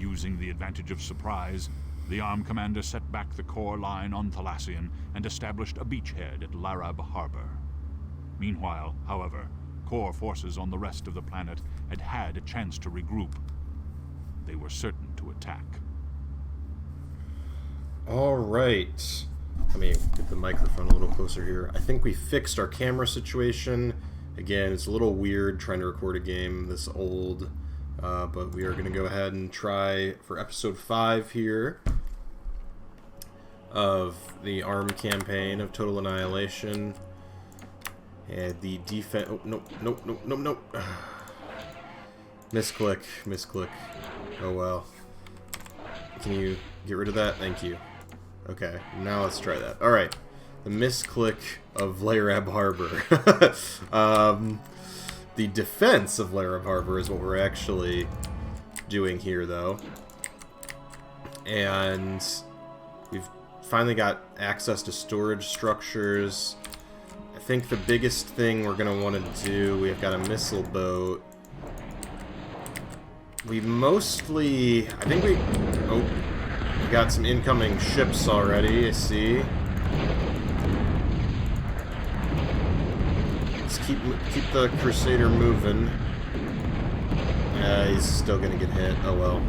Using the advantage of surprise, the armed commander set back the core line on Thalassian and established a beachhead at Larab Harbor. Meanwhile, however, core forces on the rest of the planet had had a chance to regroup. They were certain to attack. Alright. Let me get the microphone a little closer here. I think we fixed our camera situation. Again, it's a little weird trying to record a game this old, but we are going to go ahead and try for episode 5 here of the ARM campaign of Total Annihilation. And the defense... Oh, nope. Misclick. Oh well. Can you get rid of that? Thank you. Okay, now let's try that. Alright. The misclick of Larab Harbor. The Defense of Larab Harbor is what we're actually doing here, though. And we've finally got access to storage structures. I think the biggest thing we're going to want to do, we've got a missile boat. We mostly... I think we... Oh, we got some incoming ships already, I see. Let's keep the Crusader moving. He's still going to get hit. Oh well.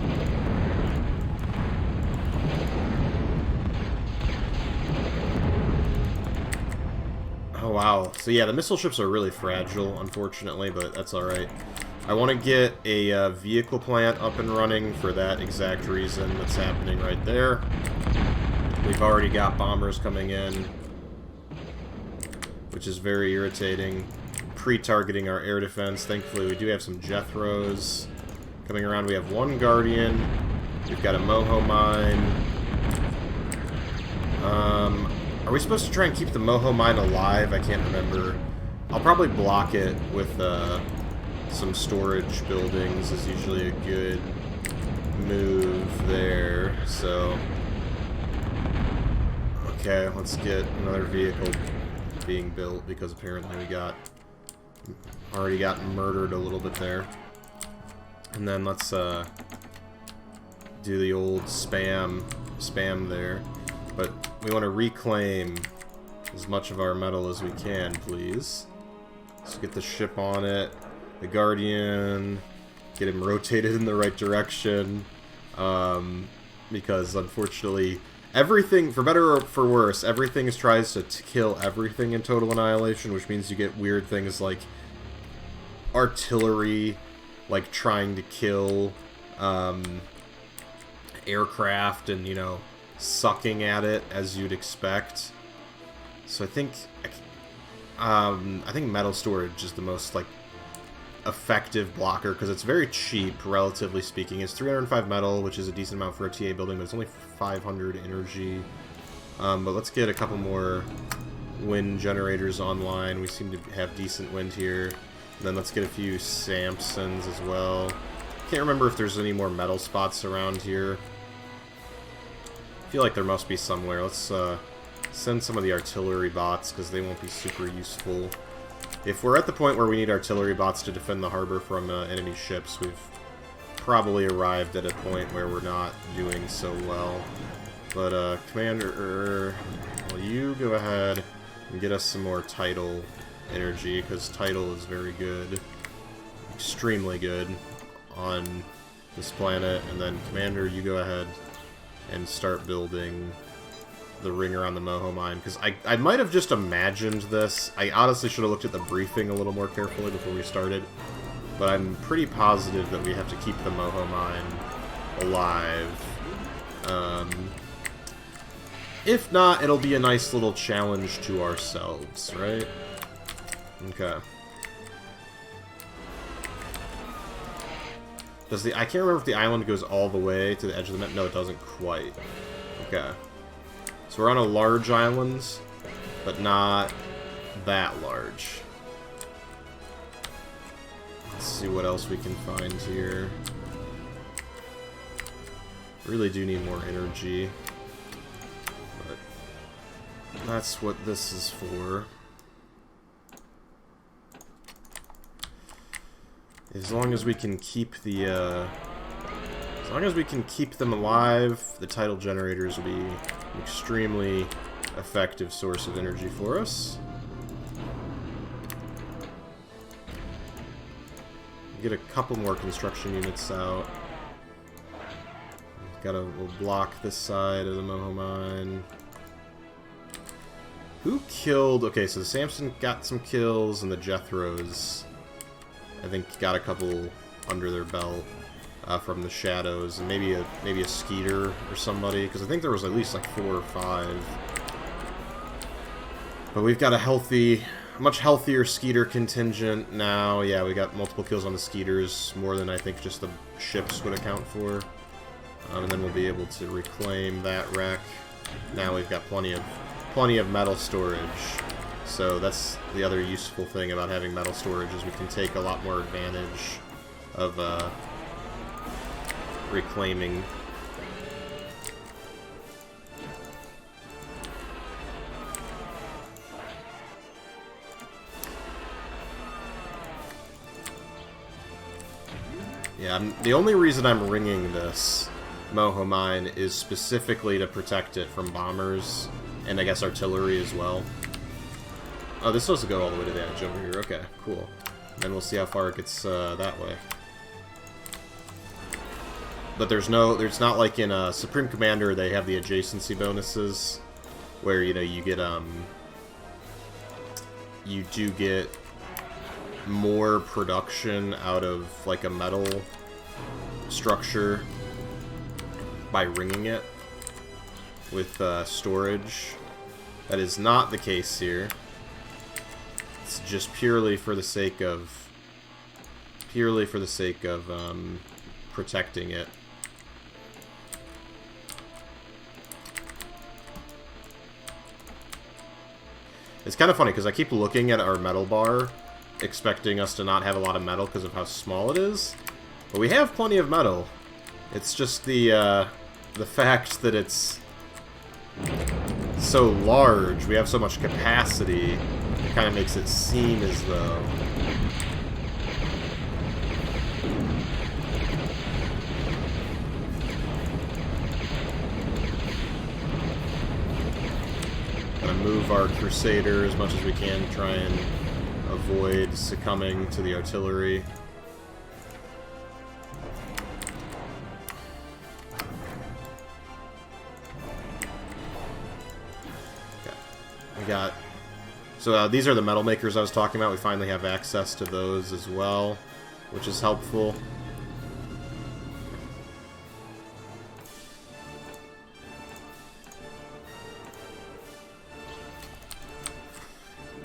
Oh wow. So yeah, the missile ships are really fragile, unfortunately, but that's alright. I want to get a vehicle plant up and running for that exact reason that's happening right there. We've already got bombers coming in, which is very irritating. Pre-targeting our air defense. Thankfully, we do have some Jethros coming around. We have one Guardian. We've got a Moho Mine. Are we supposed to try and keep the Moho Mine alive? I can't remember. I'll probably block it with some storage buildings is usually a good move there. So, okay, let's get another vehicle being built because apparently we already got murdered a little bit there. And then let's do the old spam there. But we want to reclaim as much of our metal as we can, please. Let's get the ship on it. The Guardian, get him rotated in the right direction, because unfortunately, everything, for better or for worse, everything tries to kill everything in Total Annihilation, which means you get weird things like artillery, like trying to kill aircraft and, you know, sucking at it as you'd expect. So I think metal storage is the most, like, effective blocker, because it's very cheap, relatively speaking. It's 305 metal, which is a decent amount for a TA building, but it's only 500 energy. But let's get a couple more wind generators online. We seem to have decent wind here. And then let's get a few Samsons as well. Can't remember if there's any more metal spots around here. I feel like there must be somewhere. Let's send some of the artillery bots, because they won't be super useful. If we're at the point where we need artillery bots to defend the harbor from enemy ships, we've probably arrived at a point where we're not doing so well. But, Commander, will you go ahead and get us some more tidal energy, because tidal is very good. Extremely good on this planet. And then, Commander, you go ahead and start building the ring around the Moho Mine, because I might have just imagined this. I honestly should have looked at the briefing a little more carefully before we started, but I'm pretty positive that we have to keep the Moho Mine alive. If not, it'll be a nice little challenge to ourselves, right? Okay. I can't remember if the island goes all the way to the edge of the map. No, it doesn't quite. Okay. So we're on a large island, but not that large. Let's see what else we can find here. Really do need more energy. But that's what this is for. As long as we can keep the... as long as we can keep them alive, the tidal generators will be an extremely effective source of energy for us. Get a couple more construction units out. We'll block this side of the Moho Mine. Who killed... Okay, so the Samson got some kills, and the Jethros, I think, got a couple under their belt from the shadows, and maybe a Skeeter or somebody, because I think there was at least like 4 or 5. But we've got a much healthier Skeeter contingent now. Yeah, we got multiple kills on the Skeeters, more than I think just the ships would account for. And then we'll be able to reclaim that wreck. Now we've got plenty of metal storage. So that's the other useful thing about having metal storage, is we can take a lot more advantage of reclaiming. Yeah, the only reason I'm ringing this Moho Mine is specifically to protect it from bombers, and I guess artillery as well. Oh, this supposed to go all the way to the edge over here. Okay, cool. Then we'll see how far it gets that way. But there's not like in Supreme Commander they have the adjacency bonuses, where you get you do get more production out of like a metal structure by ringing it with storage. That is not the case here. It's just purely for the sake of protecting it. It's kind of funny because I keep looking at our metal bar, expecting us to not have a lot of metal because of how small it is, but we have plenty of metal. It's just the fact that it's so large, we have so much capacity, it kind of makes it seem as though gonna move our Crusader as much as we can, try and avoid succumbing to the artillery. So these are the metal makers I was talking about. We finally have access to those as well, which is helpful.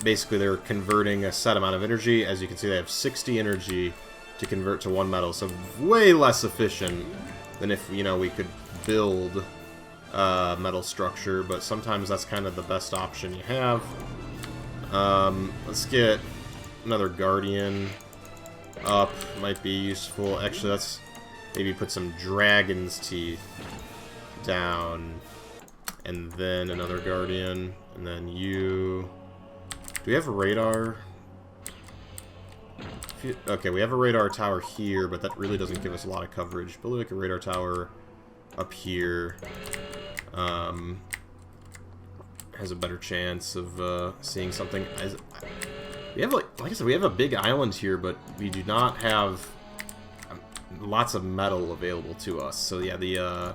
Basically, they're converting a set amount of energy. As you can see, they have 60 energy to convert to 1 metal, so way less efficient than if, we could build metal structure, but sometimes that's kind of the best option you have. Let's get another Guardian up, might be useful. Actually, let's maybe put some Dragon's Teeth down, and then another Guardian, and then you... Do we have a radar? Okay, we have a radar tower here, but that really doesn't give us a lot of coverage. Build like a radar tower up here. Has a better chance of seeing something. We have like I said, we have a big island here, but we do not have lots of metal available to us. So yeah, the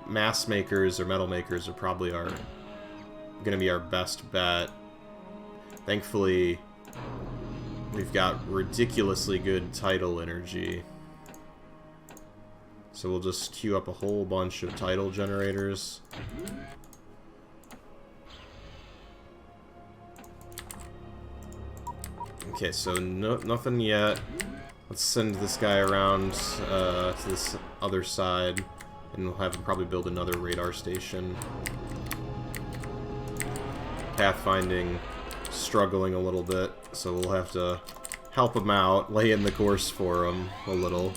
mass makers or metal makers are probably going to be our best bet. Thankfully, we've got ridiculously good tidal energy. So we'll just queue up a whole bunch of tidal generators. Okay, so nothing yet. Let's send this guy around to this other side, and we'll have him probably build another radar station. Pathfinding struggling a little bit, so we'll have to help him out, lay in the course for him a little.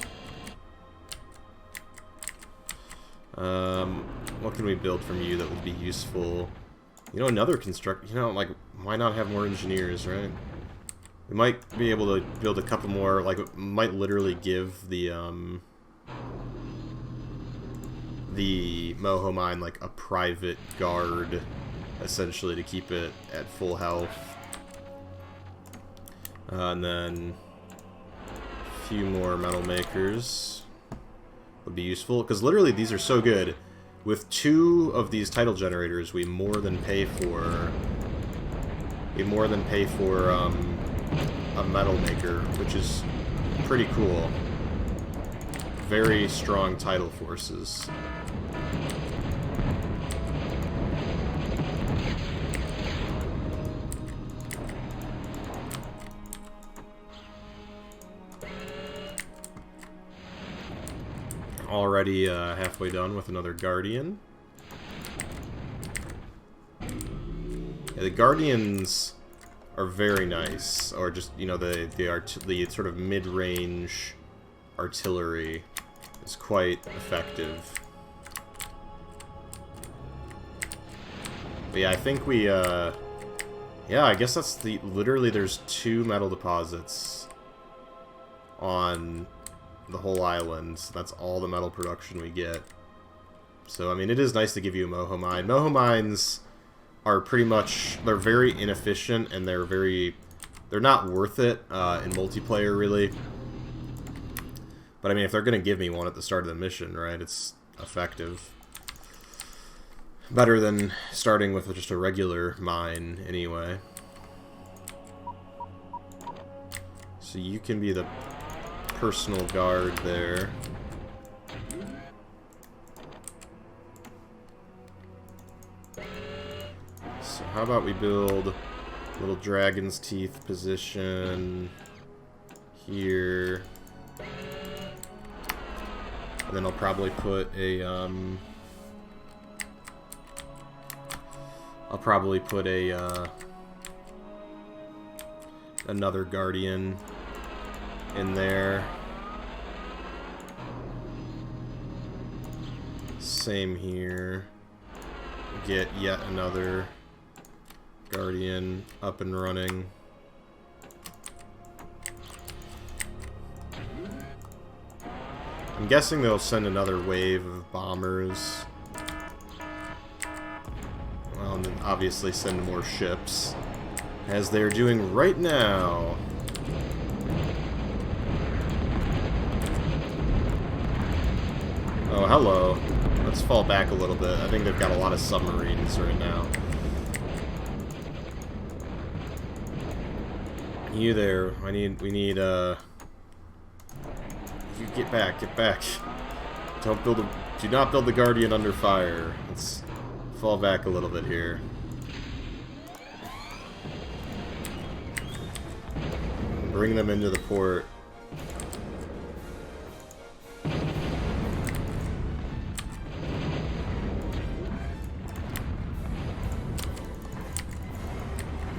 What can we build from you that would be useful? Another like, why not have more engineers, right? We might be able to build a couple more, like, it might literally give the the Moho Mine like a private guard, essentially, to keep it at full health. And then a few more metal makers would be useful, because literally these are so good. With 2 of these title generators, we more than pay for a metal maker, which is pretty cool. Very strong tidal forces. Already halfway done with another Guardian. Yeah, the Guardians are very nice, or just, you know, the sort of mid-range artillery is quite effective. But yeah, I think we, yeah, I guess that's literally there's 2 metal deposits on the whole island. That's all the metal production we get. So, I mean, it is nice to give you a Moho Mine. Moho Mines are pretty much, they're very inefficient, and they're not worth it in multiplayer, really. But, I mean, if they're going to give me one at the start of the mission, right, it's effective. Better than starting with just a regular mine, anyway. So you can be the personal guard there. So how about we build a little dragon's teeth position here. And then I'll probably put a another guardian in there. Same here. Get yet another guardian up and running. I'm guessing they'll send another wave of bombers. Well, and then obviously send more ships, as they're doing right now. Oh, hello. Let's fall back a little bit. I think they've got a lot of submarines right now. You there. We need, you get back. Do not build the Guardian under fire. Let's fall back a little bit here. Bring them into the port.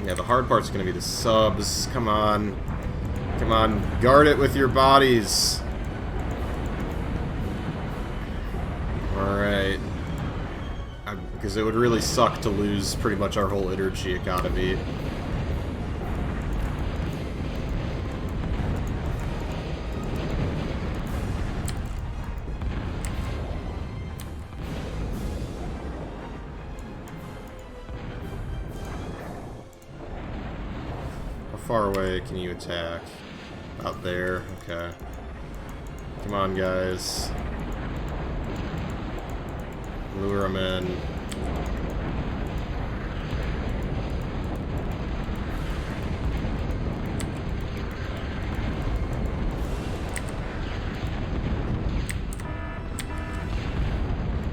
Yeah, the hard part's gonna be the subs. Come on. Come on. Guard it with your bodies. Alright. Because it would really suck to lose pretty much our whole energy economy. How far away can you attack? Out there? Okay. Come on, guys. Lure them in.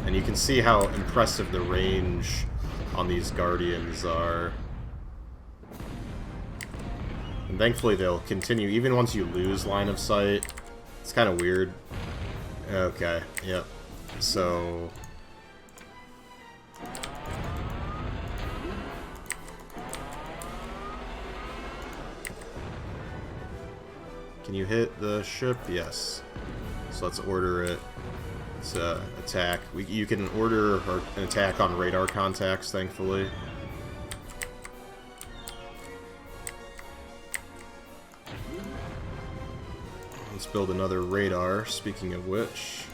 And you can see how impressive the range on these Guardians are. And thankfully they'll continue, even once you lose line of sight. It's kind of weird. Okay, yep. So... can you hit the ship? Yes. So let's order it. It's attack. You can order an attack on radar contacts, thankfully. Let's build another radar, speaking of which.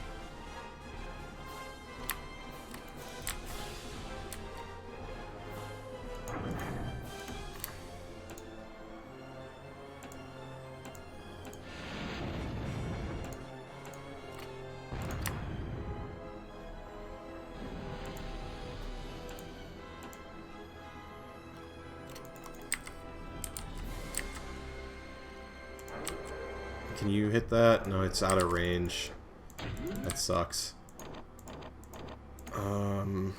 Can you hit that? No, it's out of range. That sucks. Can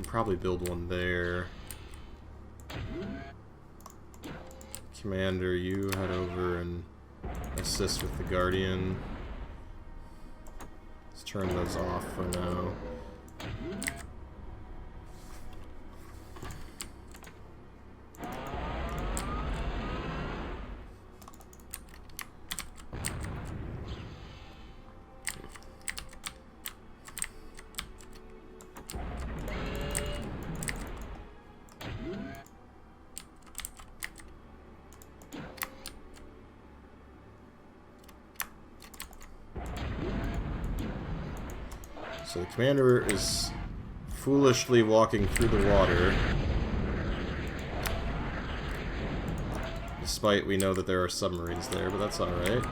probably build one there. Commander, you head over and assist with the Guardian. Let's turn those off for now. So the commander is foolishly walking through the water. Despite we know that there are submarines there, but that's alright.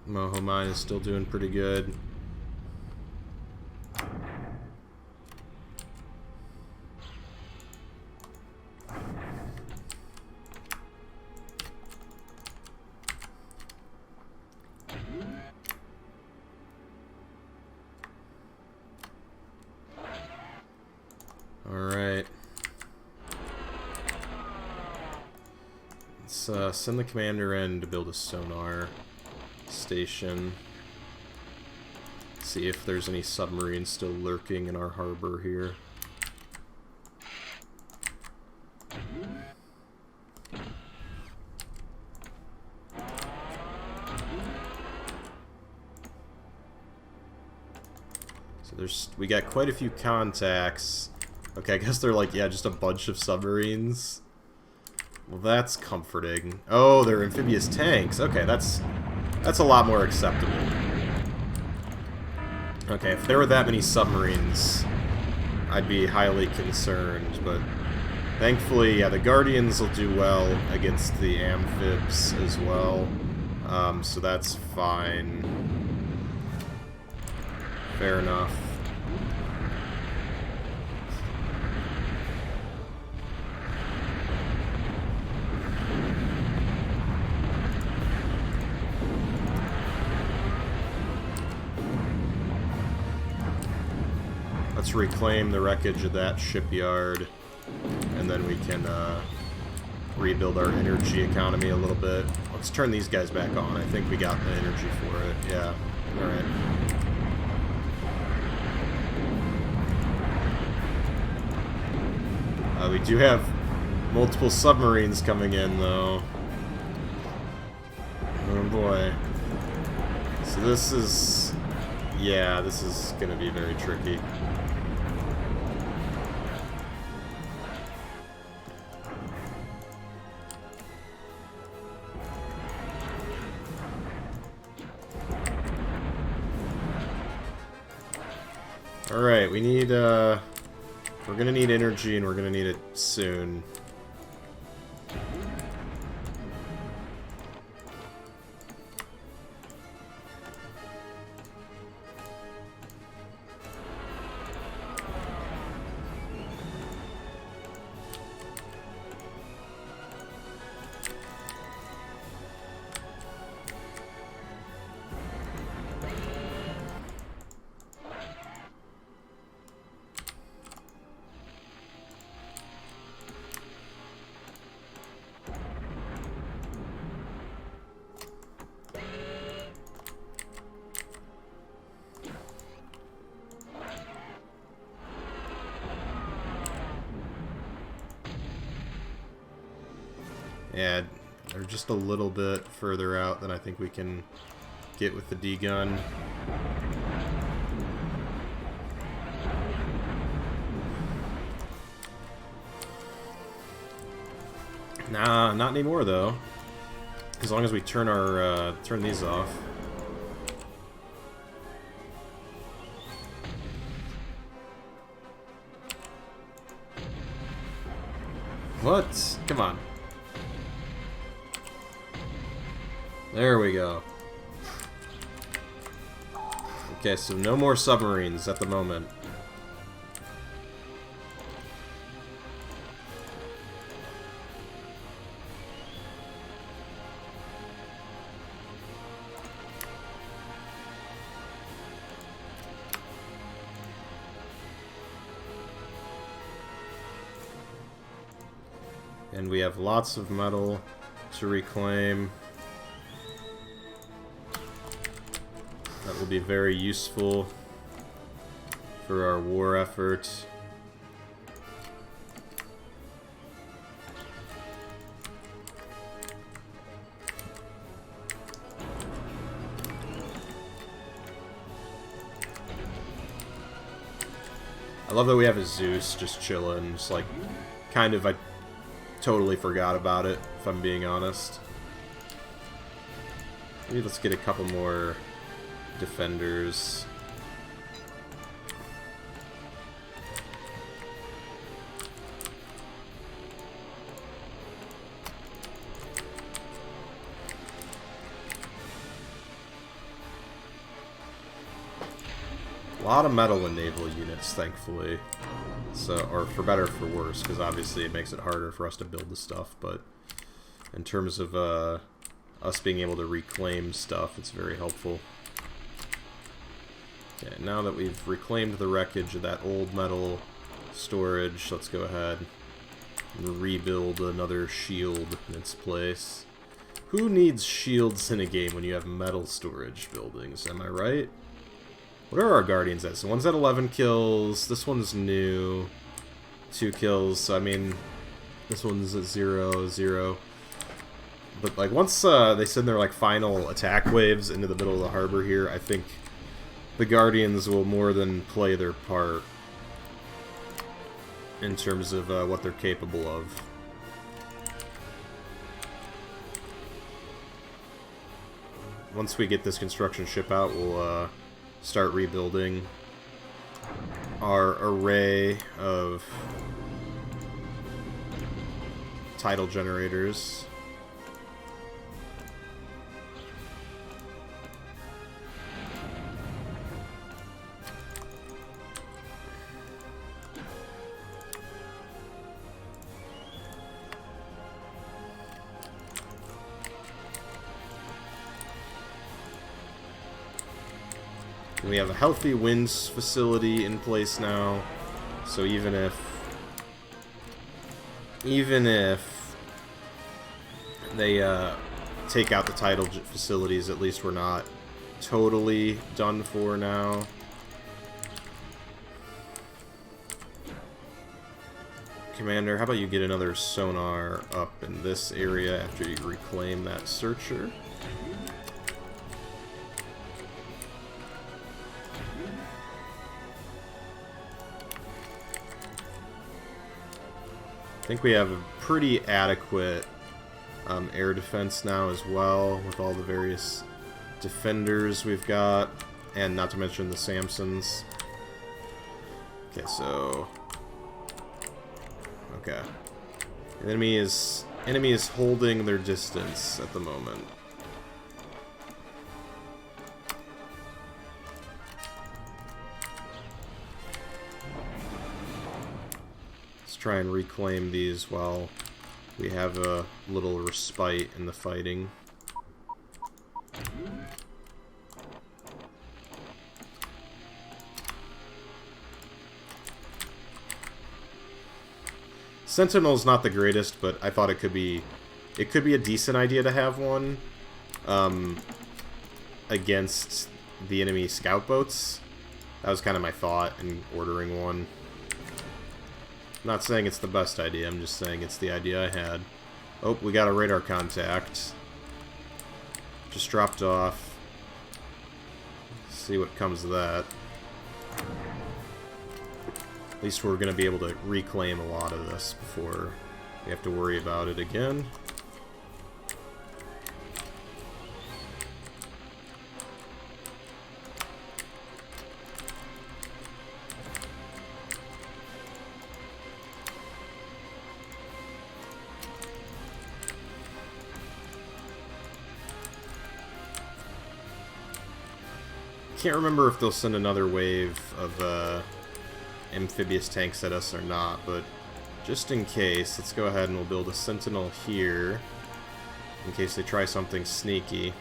Moho Mine is still doing pretty good. Alright. Let's send the commander in to build a sonar station. See if there's any submarines still lurking in our harbor here. So we got quite a few contacts. Okay, I guess they're like, yeah, just a bunch of submarines. Well, that's comforting. Oh, they're amphibious tanks. Okay, that's a lot more acceptable. Okay, if there were that many submarines, I'd be highly concerned, but thankfully, yeah, the Guardians will do well against the amphibs as well, so that's fine. Fair enough. Let's reclaim the wreckage of that shipyard, and then we can rebuild our energy economy a little bit. Let's turn these guys back on. I think we got the energy for it. Yeah. Alright. We do have multiple submarines coming in, though. Oh boy. So this is... yeah, this is gonna be very tricky. Alright, we need, we're gonna need energy, and we're gonna need it soon. Yeah, they're just a little bit further out than I think we can get with the D-gun. Nah, not anymore though. As long as we turn our turn these off. What? Come on. There we go. Okay, so no more submarines at the moment. And we have lots of metal to reclaim. That will be very useful for our war effort. I love that we have a Zeus just chilling, just like, kind of, I totally forgot about it, if I'm being honest. Maybe let's get a couple more defenders. A lot of metal in naval units, thankfully. So, or for better or for worse, because obviously it makes it harder for us to build the stuff, but in terms of us being able to reclaim stuff, it's very helpful. Okay, now that we've reclaimed the wreckage of that old metal storage, let's go ahead and rebuild another shield in its place. Who needs shields in a game when you have metal storage buildings, am I right? What are our Guardians at? So one's at 11 kills, this one's new, 2 kills, so I mean, this one's at 0, 0. But like once they send their like final attack waves into the middle of the harbor here, I think the Guardians will more than play their part in terms of what they're capable of. Once we get this construction ship out, we'll start rebuilding our array of tidal generators. We have a healthy winds facility in place now, so even if they take out the tidal facilities, at least we're not totally done for now. Commander, how about you get another sonar up in this area after you reclaim that searcher? I think we have a pretty adequate air defense now as well, with all the various defenders we've got, and not to mention the Samsons. Okay, so... Okay. The enemy is holding their distance at the moment. Try and reclaim these while we have a little respite in the fighting. Sentinel's not the greatest, but I thought it could be a decent idea to have one against the enemy scout boats. That was kind of my thought in ordering one. I'm not saying it's the best idea, I'm just saying it's the idea I had. Oh, we got a radar contact. Just dropped off. See what comes of that. At least we're going to be able to reclaim a lot of this before we have to worry about it again. Can't remember if they'll send another wave of amphibious tanks at us or not, but just in case, let's go ahead and we'll build a sentinel here in case they try something sneaky.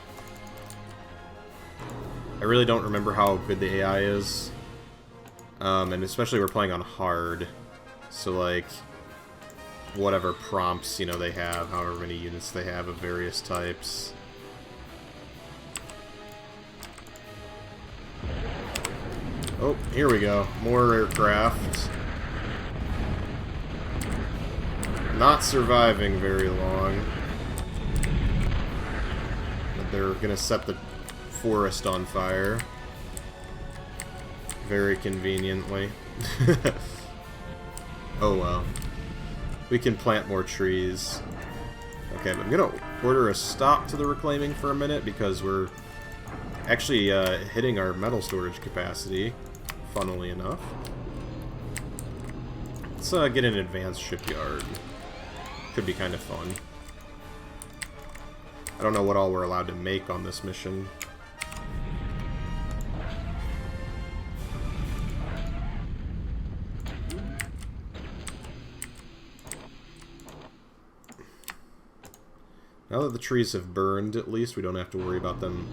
I really don't remember how good the AI is, and especially we're playing on hard, so like whatever prompts, you know, they have, however many units they have of various types. Oh, here we go. More aircraft. Not surviving very long. But they're gonna set the forest on fire. Very conveniently. Oh well. We can plant more trees. Okay, but I'm gonna order a stop to the reclaiming for a minute because we're actually hitting our metal storage capacity. Funnily enough. Let's get an advanced shipyard. Could be kind of fun. I don't know what all we're allowed to make on this mission. Now that the trees have burned, at least, we don't have to worry about them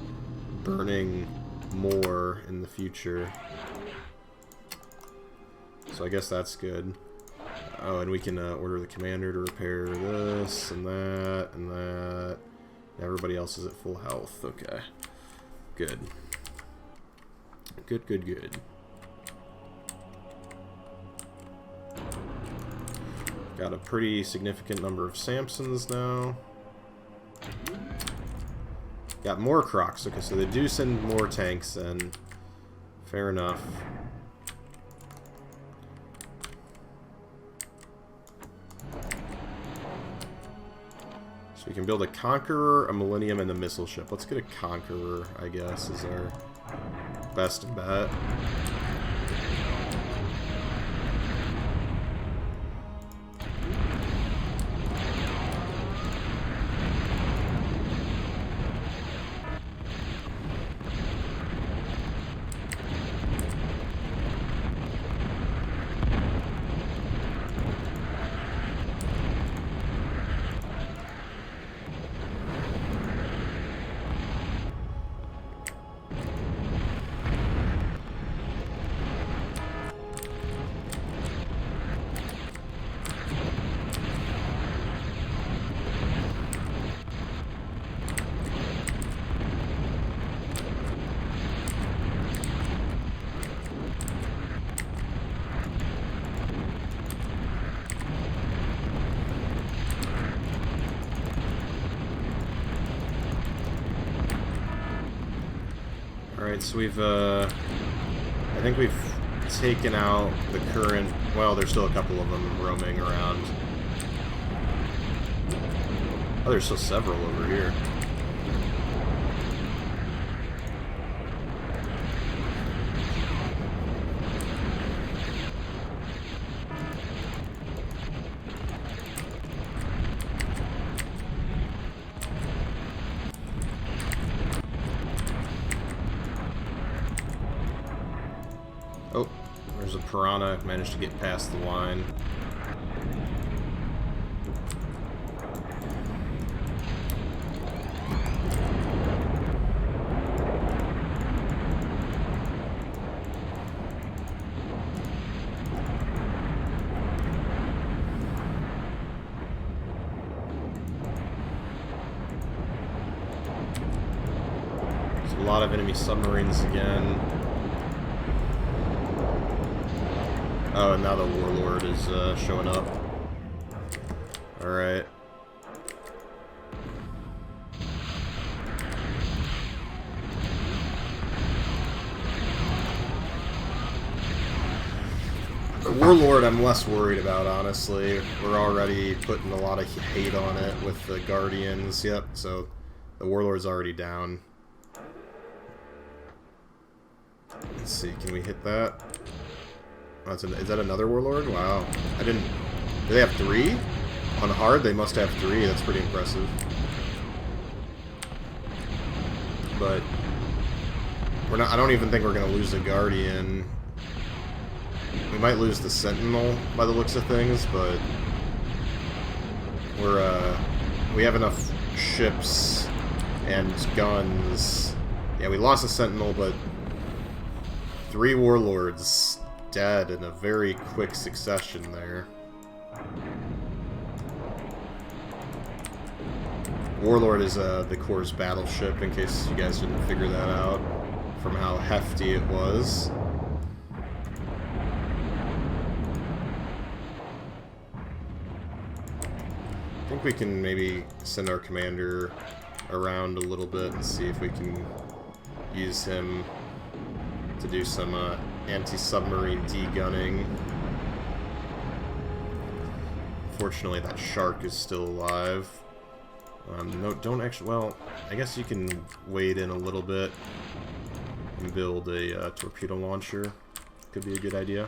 burning more in the future. So I guess that's good. Oh, and we can order the commander to repair this and that and that. Everybody else is at full health. Okay. Good. Good, good, good. Got a pretty significant number of Samsons now. Got more Crocs. Okay, so they do send more tanks in. Fair enough. So we can build a Conqueror, a Millennium, and a missile ship. Let's get a Conqueror, I guess, is our best bet. Alright, so we've, I think we've taken out the current, well, there's still a couple of them roaming around. Oh, there's still several over here. Oh, there's a piranha. Managed to get past the line. There's a lot of enemy submarines again. Oh, and now the Warlord is showing up. Alright. The Warlord I'm less worried about, honestly. We're already putting a lot of hate on it with the Guardians. Yep, so the Warlord's already down. Let's see, can we hit that? Oh, is that another Warlord? Wow. I didn't... Do they have 3? On hard, they must have 3. That's pretty impressive. But... we're not... I don't even think we're going to lose the Guardian. We might lose the Sentinel by the looks of things, but... we have enough ships and guns. Yeah, we lost the Sentinel, but... 3 Warlords dead in a very quick succession there. Warlord is the Corps' battleship, in case you guys didn't figure that out from how hefty it was. I think we can maybe send our commander around a little bit and see if we can use him to do some anti-submarine degunning. Fortunately, that shark is still alive. No, don't actually... Well, I guess you can wade in a little bit and build a torpedo launcher. Could be a good idea.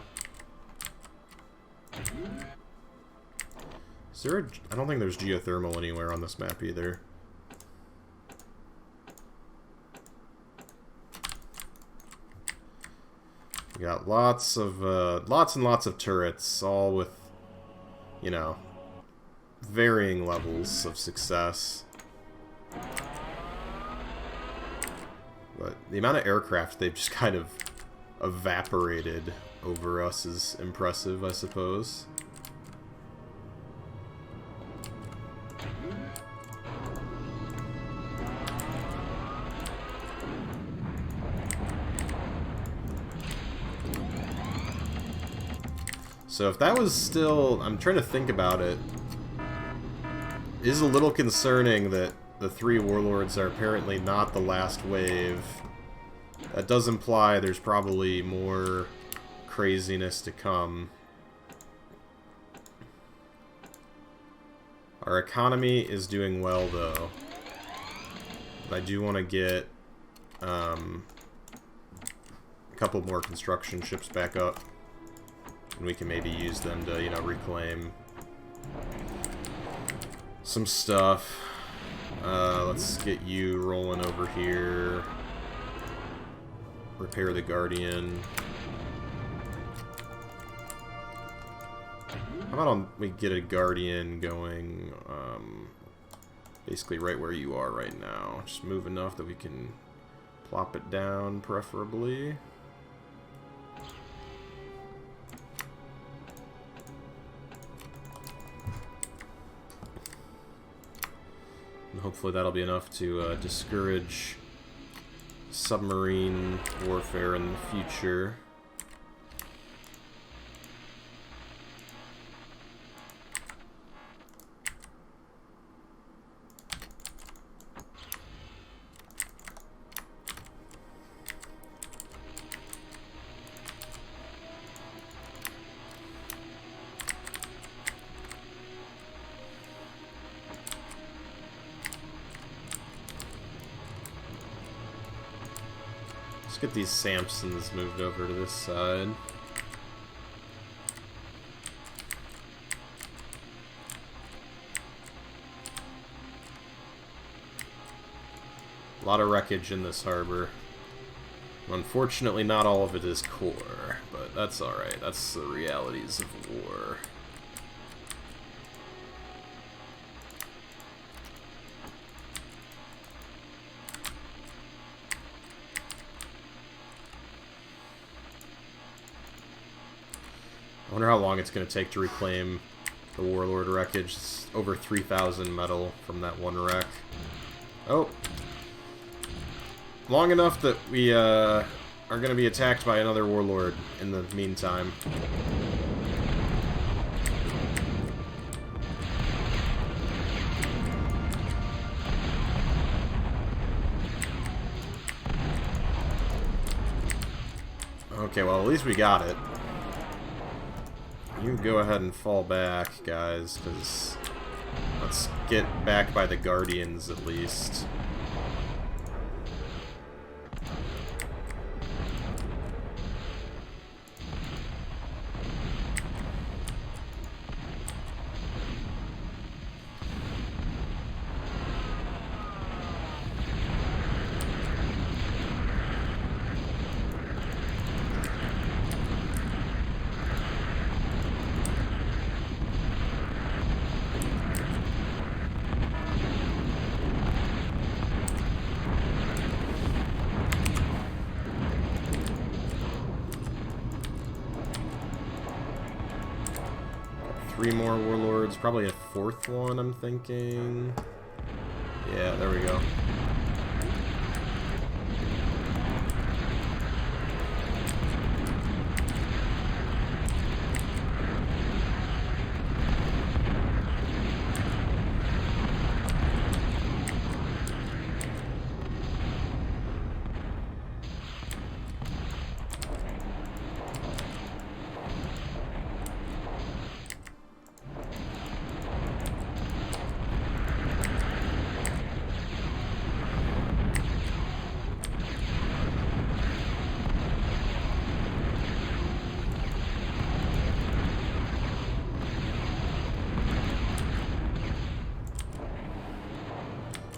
Is there I don't think there's geothermal anywhere on this map either. We got lots and lots of turrets, all with, you know, varying levels of success. But the amount of aircraft they've just kind of evaporated over us is impressive, I suppose. So if that was still... I'm trying to think about it. It is a little concerning that the 3 Warlords are apparently not the last wave. That does imply there's probably more craziness to come. Our economy is doing well, though. I do want to get a couple more construction ships back up. And we can maybe use them to, you know, reclaim some stuff. Let's get you rolling over here. Repair the Guardian. How about we get a Guardian going basically right where you are right now. Just move enough that we can plop it down, preferably. And hopefully that'll be enough to discourage submarine warfare in the future. Let's get these Samsons moved over to this side. A lot of wreckage in this harbor. Unfortunately, not all of it is core, but that's alright. That's the realities of war. I wonder how long it's going to take to reclaim the Warlord wreckage. It's over 3,000 metal from that one wreck. Oh. Long enough that we are going to be attacked by another Warlord in the meantime. Okay, well, at least we got it. You go ahead and fall back, guys, because let's get back by the Guardians at least. Three more warlords, probably a fourth one, I'm thinking. Yeah, there we go.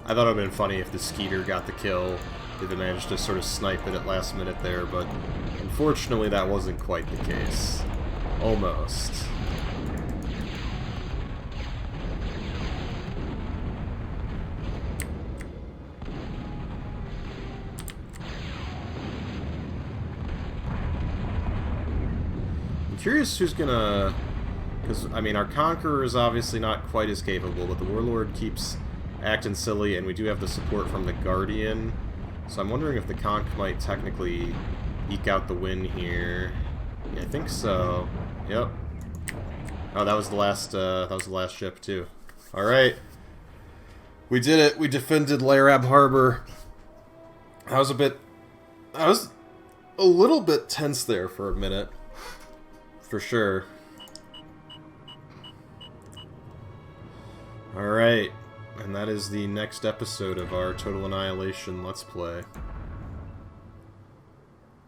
I thought it would have been funny if the Skeeter got the kill, if they managed to sort of snipe it at last minute there, but unfortunately that wasn't quite the case. Almost. I'm curious who's gonna... Because, I mean, our Conqueror is obviously not quite as capable, but the Warlord keeps acting silly, and we do have the support from the Guardian. So I'm wondering if the Conch might technically eke out the win here. Yeah, I think so. Yep. Oh, that was the last ship too. All right, we did it. We defended Larab Harbor. I was a little bit tense there for a minute, for sure. All right. And that is the next episode of our Total Annihilation Let's Play.